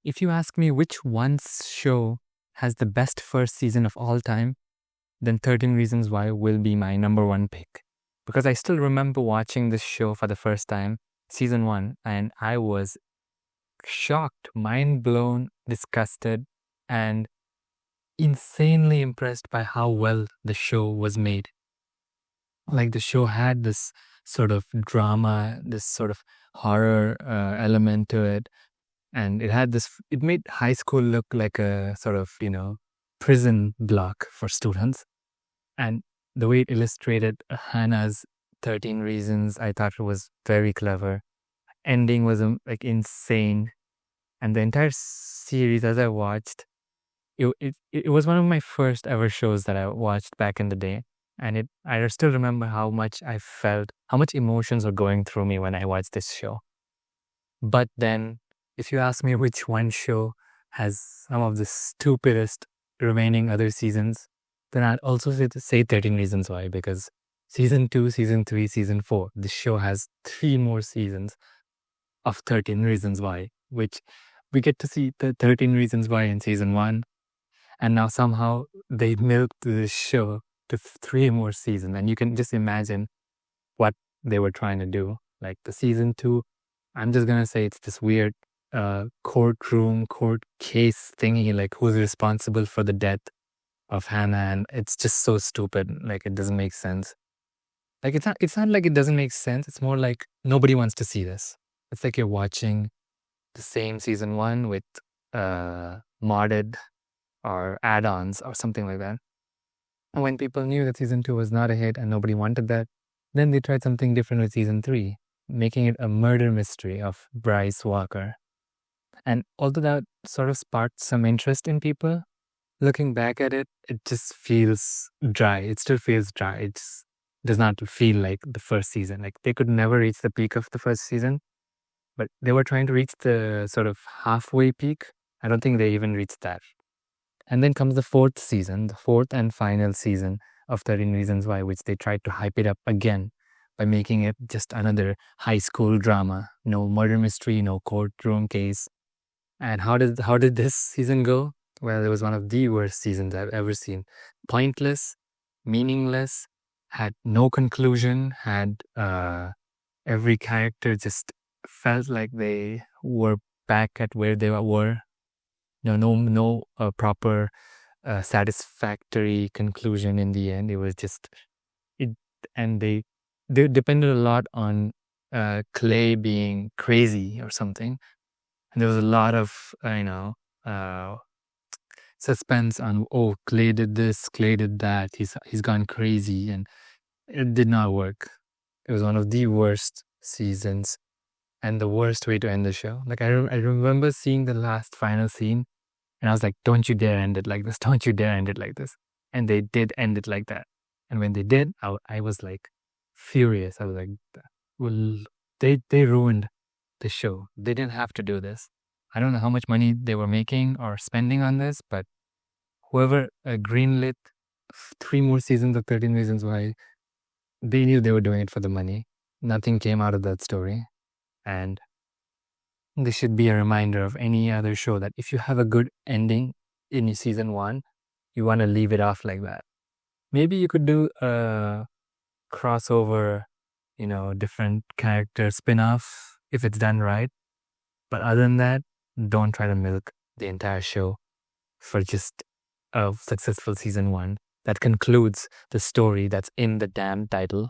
If you ask me which one show has the best first season of all time, then 13 Reasons Why will be my number one pick. Because I still remember watching this show for the first time, season one, and I was shocked, mind blown, disgusted, and insanely impressed by how well the show was made. Like the show had this sort of drama, this sort of horror element to it. And it made high school look like a sort of, prison block for students. And the way it illustrated Hannah's 13 Reasons, I thought it was very clever. Ending was like insane. And the entire series, as I watched, it was one of my first ever shows that I watched back in the day. And I still remember how much I felt, how much emotions were going through me when I watched this show. But then, if you ask me which one show has some of the stupidest remaining other seasons, then I'd also say 13 Reasons Why, because season 2, season 3, season 4, this show has 3 more seasons of 13 Reasons Why, which we get to see the 13 Reasons Why in season 1. And now somehow they milked this show to 3 more seasons. And you can just imagine what they were trying to do. Like the season 2, I'm just going to say it's this weird court case thingy, like who's responsible for the death of Hannah. And it's just so stupid. Like it doesn't make sense. Like it's not like it doesn't make sense. It's more like nobody wants to see this. It's like you're watching the same season 1 with modded or add-ons or something like that. And when people knew that season 2 was not a hit and nobody wanted that, then they tried something different with season 3, making it a murder mystery of Bryce Walker. And although that sort of sparked some interest in people, looking back at it, it just feels dry. It still feels dry. It does not feel like the first season. Like they could never reach the peak of the first season, but they were trying to reach the sort of halfway peak. I don't think they even reached that. And then comes the 4th season, the 4th and final season of 13 Reasons Why, which they tried to hype it up again by making it just another high school drama. No murder mystery, no courtroom case. And how did this season go? Well, it was one of the worst seasons I've ever seen. Pointless, meaningless, had no conclusion, had every character just felt like they were back at where they were. No proper satisfactory conclusion in the end. It was just it, and they depended a lot on Clay being crazy or something, and there was a lot of suspense on Clay did this, Clay did that. He's gone crazy, and it did not work. It was one of the worst seasons and the worst way to end the show. Like I remember seeing the last final scene, and I was like, "Don't you dare end it like this! Don't you dare end it like this!" And they did end it like that. And when they did, I was like furious. I was like, "Well, they ruined the show. They didn't have to do this." I don't know how much money they were making or spending on this, but whoever greenlit 3 more seasons of 13 Reasons Why, they knew they were doing it for the money. Nothing came out of that story. And this should be a reminder of any other show that if you have a good ending in season 1, you want to leave it off like that. Maybe you could do a crossover, different character spin-off if it's done right. But other than that, don't try to milk the entire show for just a successful season 1 that concludes the story that's in the damn title.